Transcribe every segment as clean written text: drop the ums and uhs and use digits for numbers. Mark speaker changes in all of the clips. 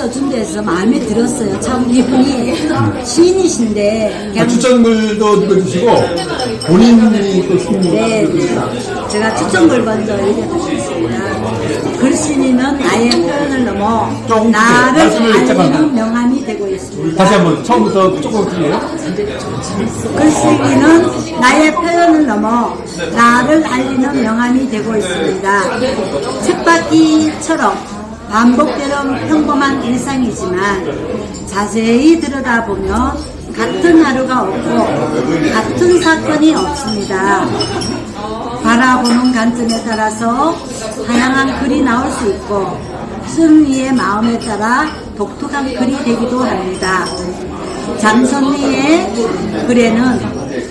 Speaker 1: 써준다 해서 마음에 들었어요. 참 이분이 시인이신데 그냥
Speaker 2: 추천글도 읽어주시고 본인이 또 시인.
Speaker 1: 네, 제가 추천글 먼저 읽어드리겠습니다. 글쓴이는 나의 표현을 넘어
Speaker 2: 조금
Speaker 1: 나를
Speaker 2: 말씀을 잠깐만.
Speaker 1: 알리는 명함이 되고 있습니다.
Speaker 2: 다시 한번 처음부터 조금 틀려요.
Speaker 1: 글쓰기는 나의 표현을 넘어 나를 알리는 명함이 되고 있습니다. 쳇바퀴처럼 반복되는 평범한 일상이지만 자세히 들여다보면 같은 하루가 없고 같은 사건이 없습니다. 바라보는 관점에 따라서 다양한 글이 나올 수 있고 쓰는 이의 마음에 따라 독특한 글이 되기도 합니다. 장선미의 글에는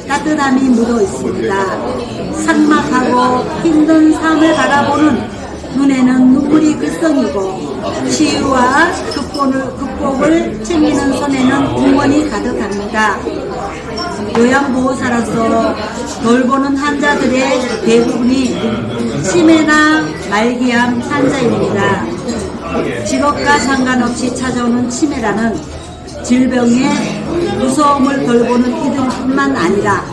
Speaker 1: 따뜻함이 묻어 있습니다. 삭막하고 힘든 삶을 바라보는 눈에는 눈물이 글썽이고 치유와 극복을 챙기는 손에는 응원이 가득합니다. 요양보호사로서 돌보는 환자들의 대부분이 치매나 말기암 환자입니다. 직업과 상관없이 찾아오는 치매라는 질병의 무서움을 돌보는 이들뿐만 아니라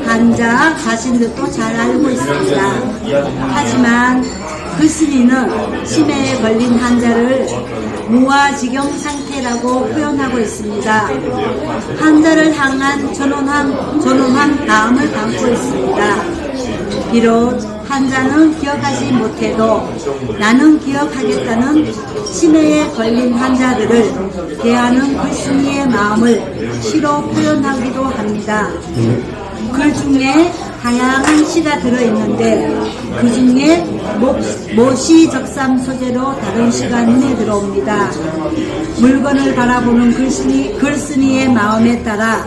Speaker 1: 환자 자신들도 잘 알고 있습니다. 하지만 글쓴이는 치매에 걸린 환자를 무아지경 상태라고 표현하고 있습니다. 환자를 향한 존엄한 마음을 담고 있습니다. 비록 환자는 기억하지 못해도 나는 기억하겠다는 치매에 걸린 환자들을 대하는 글쓴이의 마음을 시로 표현하기도 합니다. 글 중에 다양한 시가 들어있는데 그 중에 모시적삼 소재로 다른 시가 눈에 들어옵니다. 물건을 바라보는 글쓴이의 마음에 따라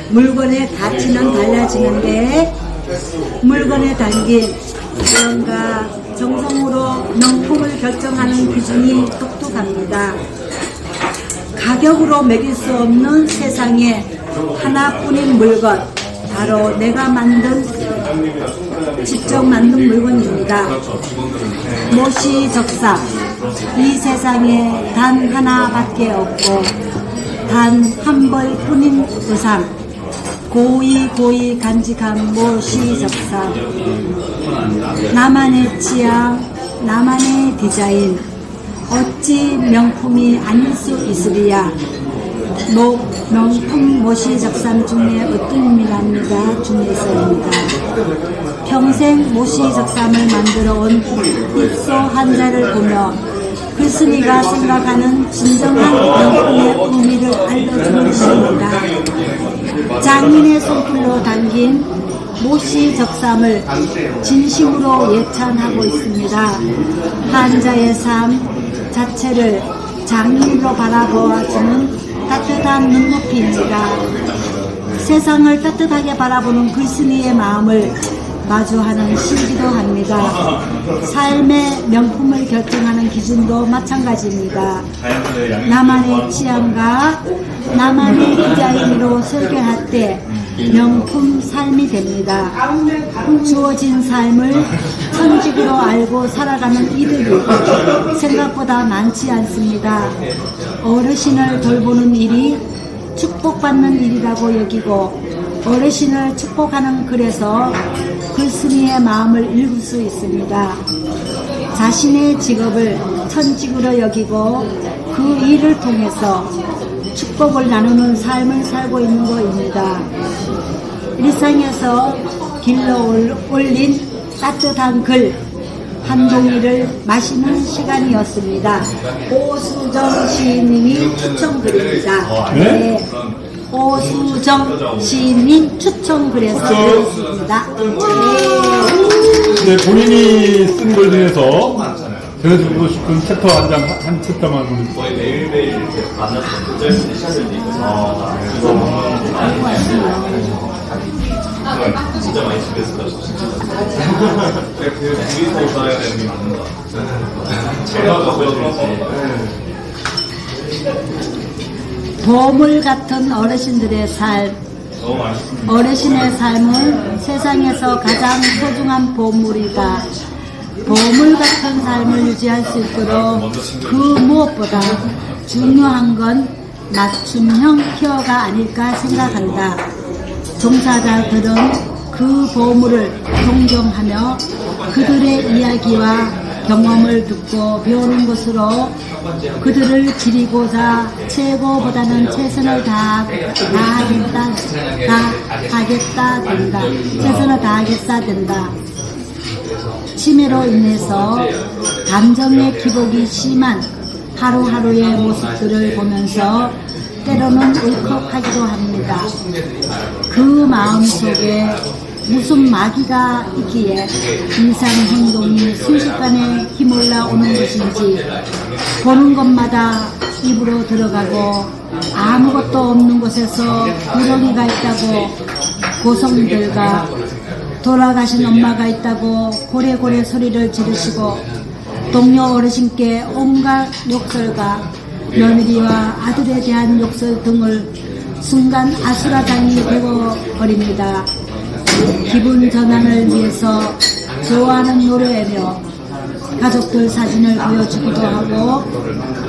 Speaker 1: 물건의 가치는 달라지는데 물건에 담긴 무언가 정성으로 명품을 결정하는 기준이 독특합니다. 가격으로 매길 수 없는 세상에 하나뿐인 물건, 바로 내가 직접 만든 물건입니다. 모시적삼, 이 세상에 단 하나밖에 없고 단 한 벌뿐인 우상, 고이 간직한 모시적삼. 나만의 취향, 나만의 디자인, 어찌 명품이 아닐 수 있으리야. 명품 모시적삼 중에 어떤 중에서입니다. 평생 모시적삼을 만들어 온 입소 환자를 보며 글쓴이가 생각하는 진정한 명품의 의미를 알려주는 시입니다. 장인의 손길로 담긴 모시적삼을 진심으로 예찬하고 있습니다. 환자의 삶 자체를 장인으로 바라보아주는 따뜻한 눈높이입니다. 세상을 따뜻하게 바라보는 글쓴이의 마음을 마주하는 시기도 합니다. 삶의 명품을 결정하는 기준도 마찬가지입니다. 나만의 취향과 나만의 디자인으로 설계할 때 명품 삶이 됩니다. 주어진 삶을 천직으로 알고 살아가는 이들이 생각보다 많지 않습니다. 어르신을 돌보는 일이 축복받는 일이라고 여기고 어르신을 축복하는 글에서 글쓴이의 마음을 읽을 수 있습니다. 자신의 직업을 천직으로 여기고 그 일을 통해서 축복을 나누는 삶을 살고 있는 것입니다. 일상에서 길러 올린 따뜻한 글 한 동이를 마시는 시간이었습니다. 오수정 시인님이 추천글입니다. 네. 오수정 시인님 추천글에서 드렸습니다.
Speaker 2: 네, 본인이 쓴 글 중에서 전해주고 싶은 챕터 한 챕터만 보면
Speaker 3: 거의 매일매일 이렇게 만나서 문자에서 샷을 진짜 많이 준비했을 것 같아요. 둘이서 써야 되는 게 맞는 것 같아요. 제가 보여드릴지.
Speaker 1: 보물 같은 어르신들의 삶,
Speaker 3: 너무 맛있습니다.
Speaker 1: 어르신의 삶은 세상에서 가장 소중한 보물이다. 보물 같은 삶을 유지할 수 있도록 그 무엇보다 중요한 건 맞춤형 케어가 아닐까 생각한다. 종사자들은 그 보물을 존경하며 그들의 이야기와 경험을 듣고 배우는 것으로 그들을 기리고자 최고보다는 최선을 다하겠다 된다. 치매로 인해서 감정의 기복이 심한 하루하루의 모습들을 보면서 때로는 울컥하기도 합니다. 그 마음 속에 무슨 마귀가 있기에 이상 행동이 순식간에 휘몰라 오는 것인지 보는 것마다 입으로 들어가고 아무것도 없는 곳에서 구렁이가 있다고 고성들과 돌아가신 엄마가 있다고 고래고래 소리를 지르시고 동료 어르신께 온갖 욕설과 며느리와 아들에 대한 욕설 등을 순간 아수라장이 되어버립니다. 기분 전환을 위해서 좋아하는 노래며 가족들 사진을 보여주기도 하고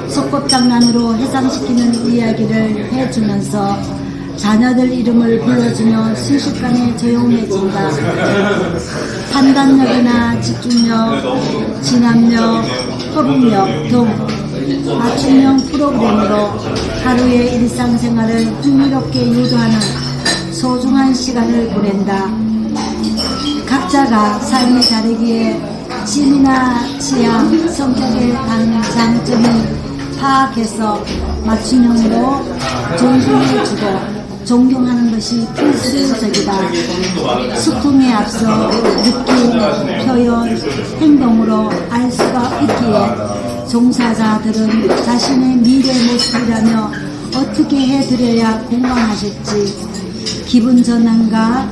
Speaker 1: 소꿉장난으로 해상시키는 이야기를 해주면서 자녀들 이름을 불러주며 순식간에 조용해진다. 판단력이나 집중력, 진압력, 협응력 등 맞춤형 프로그램으로 하루의 일상생활을 흥미롭게 유도하는 소중한 시간을 보낸다. 각자가 삶이 다르기에 취미나 취향, 성격의 장점을 파악해서 맞춤형으로 존중해주고 존경하는 것이 필수적이다. 소통에 앞서 느낌, 표현, 행동으로 알 수가 있기에 종사자들은 자신의 미래 모습이라며 어떻게 해드려야 공감하실지 기분 전환과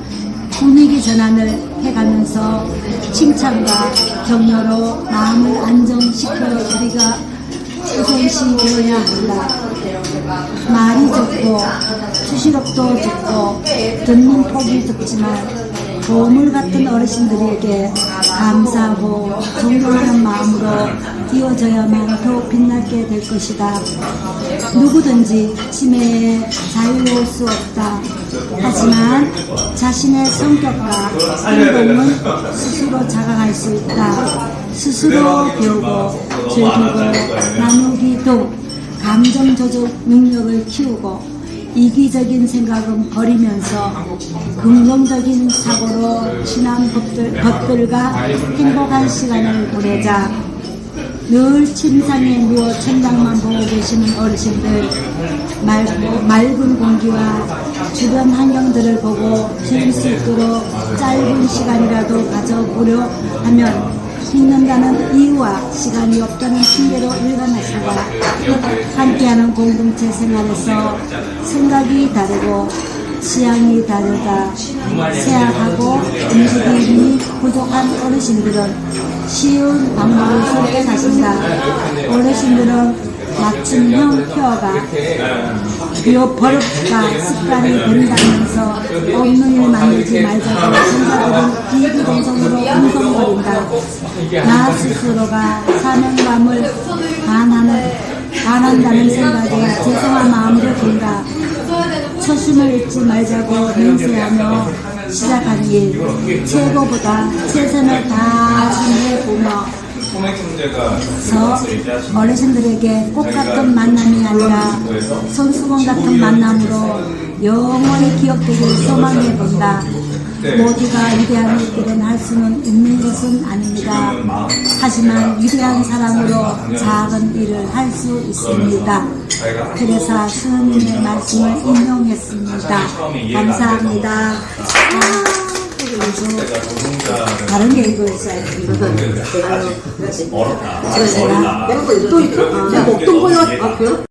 Speaker 1: 분위기 전환을 해가면서 칭찬과 격려로 마음을 안정시켜 우리가 우선시 되어야 한다. 말이 적고 수시력도 적고 듣는 폭이 적지만 보물 같은 어르신들에게 감사하고 존경하는 마음으로 이어져야만 더욱 빛나게 될 것이다. 누구든지 치매에 자유로울 수 없다. 하지만 자신의 성격과 행동은 스스로 자각할 수 있다. 스스로 배우고 즐기고 나누기 등 감정 조절 능력을 키우고 이기적인 생각은 버리면서 긍정적인 사고로 지난 것들과 행복한 시간을 보내자. 늘 침상에 누워 천장만 보고 계시는 어르신들, 맑은 공기와 주변 환경들을 보고 쉴 수 있도록 짧은 시간이라도 가져보려 하면 힘든다는 이유와 시간이 없다는 핑계로 일관하시다. 함께하는 공동체 생활에서 생각이 다르고 취향이 다르다. 세약하고 움직임이 부족한 어르신들은 쉬운 방법을 선택하신다. 어르신들은 맞춤형 케어가 버릇과 습관이 된다면서 없는 일 만들지 말자고 신사들은 비비동성으로 웅성거린다. 나 스스로가 사명감을 반한다는 생각에 죄송한 마음으로 든다. 초심을 잊지 말자고 맹세하며 시작한 일, 최고보다 최선을 다해보며 어르신들에게 꽃 같은 만남이 아니라 손수건 같은 만남으로 영원히 기억되길 소망해 본다. 모두가 위대한 일들은 할 수는 있는 것은 아닙니다. 하지만 위대한 사람으로 작은 일을 할 수 있습니다. 그래서 스님의 말씀을 인용했습니다. 감사합니다. 다른 게 이거 있어요.
Speaker 3: 어렵다.
Speaker 1: 제가 또 있어? 내가 먹던 걸로.